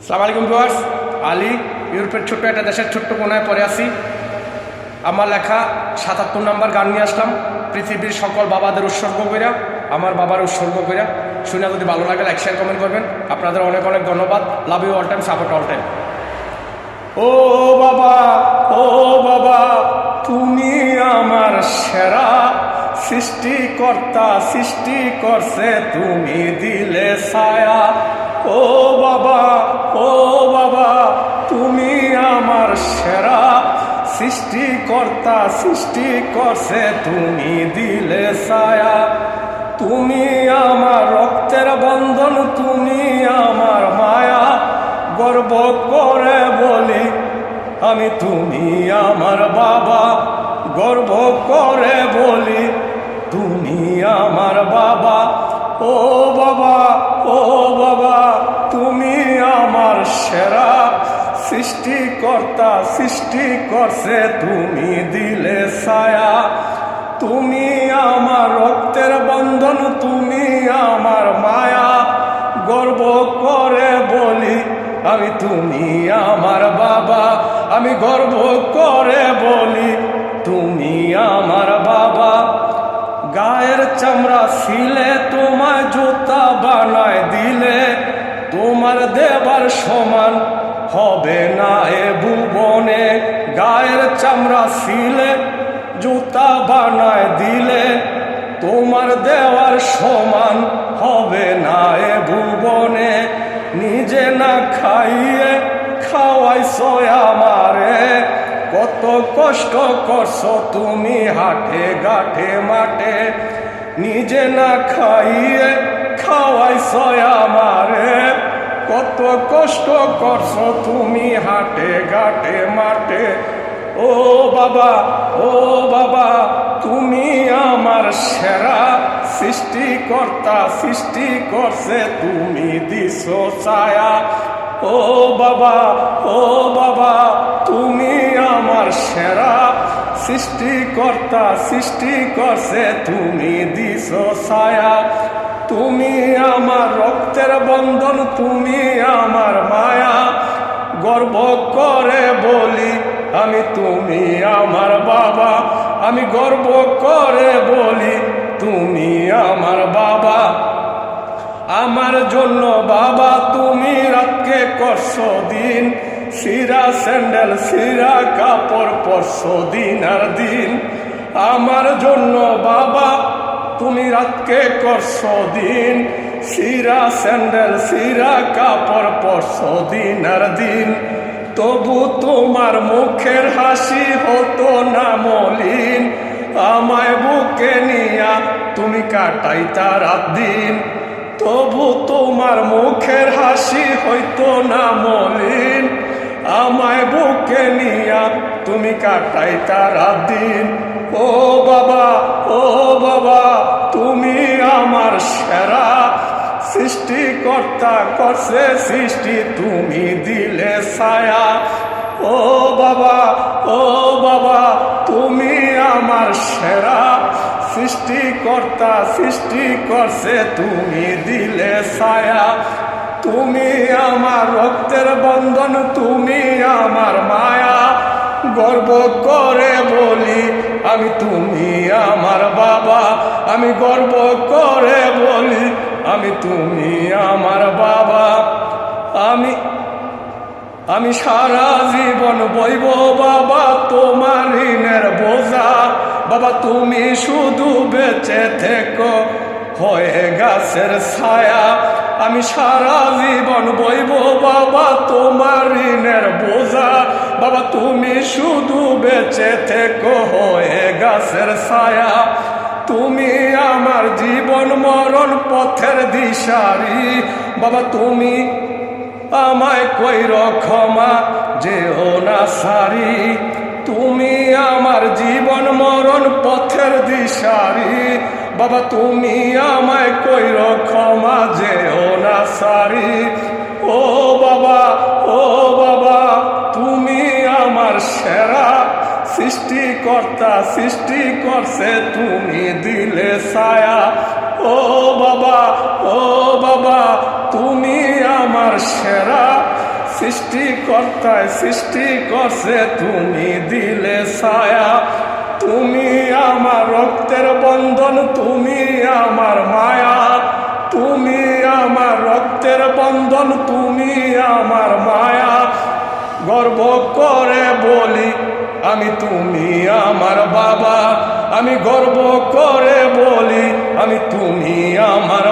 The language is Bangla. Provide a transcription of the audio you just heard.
আসসালামু আলাইকুম ভিউয়ার্স। আলী ইউরোপের ছোট্ট একটা দেশের ছোট্ট কোনায় পড়ে আছি। আমার লেখা ৭৭ নম্বর গান নিয়ে আসলাম। পৃথিবীর সকল বাবাদের উৎসর্গ কইরা, আমার বাবার উৎসর্গ কইরা। শুনে যদি ভালো লাগে লাইক শেয়ার কমেন্ট করবেন। আপনাদের অনেক অনেক ধন্যবাদ। Love you all time, support all time. ও বাবা, ও বাবা, তুমি আমার সেরা সৃষ্টিকর্তা, সৃষ্টি করছে তুমি দিলে ছায়া। ও বাবা, ও বাবা, তুমি আমার সেরা সৃষ্টিকর্তা, সৃষ্টি করছে তুমি দিলে ছায়া। তুমি আমার রক্তের বন্ধন, তুমি আমার মায়া। গর্ব করে বলি আমি তুমি আমার বাবা। গর্ব করে বলি তুমি আমার বাবা। ও বাবা, ও বাবা, তুমি আমার সেরা সৃষ্টিকর্তা, সৃষ্টি করছে তুমি দিলে ছায়া। তুমি আমার রক্তের বন্ধন, তুমি আমার মায়া। গর্ব করে বলি আমি তুমি আমার বাবা। আমি গর্ব করে বলি তুমি আমার বাবা। গায়ের চামড়া ছিলে তোমায় জুতা বানায় দিলে, তোমার দেবার সমান হবে না এ ভুবনে। গায়ের চামড়া ছিলে জুতা বানায় দিলে, তোমার দেওয়ার সমান হবে না এ ভুবনে। নিজে না খাইয়ে খাওয়াইছো আমারে, কত কষ্ট করছো তুমি হাটে ঘাটে মাঠে। নিজে না খাইয়ে খাওয়াইছো আমারে, কত কষ্ট করছো তুমি হাটে ঘাটে মাঠে। ও বাবা, ও বাবা, তুমি আমার সেরা সৃষ্টিকর্তা, সৃষ্টি করছে তুমি দিছো ছায়া। ও বাবা, ও বাবা, তুমি আমার সেরা সৃষ্টিকর্তা, সৃষ্টি করছে তুমি দিছো ছায়া। তুমি আমার রক্তের বন্ধন, তুমি আমার মায়া। গর্ব করে বলি আমি তুমি আমার বাবা। আমি গর্ব করে বলি তুমি আমার বাবা। আমার জন্য বাবা তুমি রাতকে করছো দিন, সিরা স্যান্ডেল সিরা কাপড় পরছো দিন আর দিন। আমার জন্য বাবা তুমি রাতকে করছো দিন, সিরা স্যান্ডেল সিরা কাপড় পরছো দিন আর দিন। তবু তোমার মুখের হাসি হতো না মলিন, আমায় বুকে নিয়া তুমি কাটাইতা রাত দিন। তবু তোমার মুখের হাসি হইতো না মলিন, আমায় বুকে নিয়া তুমি কাটাইতা রাত দিন। ও বাবা, ও বাবা, তুমি আমার সেরা সৃষ্টিকর্তা, করছে সৃষ্টি তুমি দিলে ছায়া। ও বাবা, ও বাবা, তুমি আমার সেরা সৃষ্টিকর্তা, সৃষ্টি করছে তুমি দিলে ছায়া। তুমি আমার রক্তের বন্ধন, তুমি আমার মায়া। গর্ব করে বলি আমি তুমি আমার বাবা। আমি গর্ব করে বলি আমি তুমি আমার বাবা। আমি সারা জীবন বইব বাবা তোমার ঋণের বোঝা। বাবা তুমি শুধু বেঁচে থেকো হয়ে গাছের ছায়া। আমি সারা জীবন বইব বাবা তোমার ঋণের বোঝা। বাবা তুমি শুধু বেঁচে থেকো হয়ে গাছের ছায়া। তুমি আমার জীবন মরণ পথের দিশারি। বাবা তুমি আমায় কইর ক্ষমা, যেও না সারি। তুমি আমার জীবন মরণ পথের দিশারি। বাবা তুমি আমায় কইর ক্ষমা, যেও না সারি। ও বাবা, ও বাবা, তুমি আমার সেরা সৃষ্টিকর্তা, সৃষ্টি করছে তুমি দিলে ছায়া। ও বাবা, ও বাবা, তুমি আমার সেরা সৃষ্টিকর্তায় সৃষ্টি করছে, তুমি দিলে ছায়া। তুমি আমার রক্তের বন্ধন, তুমি আমার মায়া। তুমি আমার রক্তের বন্ধন, তুমি আমার মায়া। গর্ব করে বলি আমি, তুমি আমার বাবা। আমি গর্ব করে বলি আমি, তুমি আমার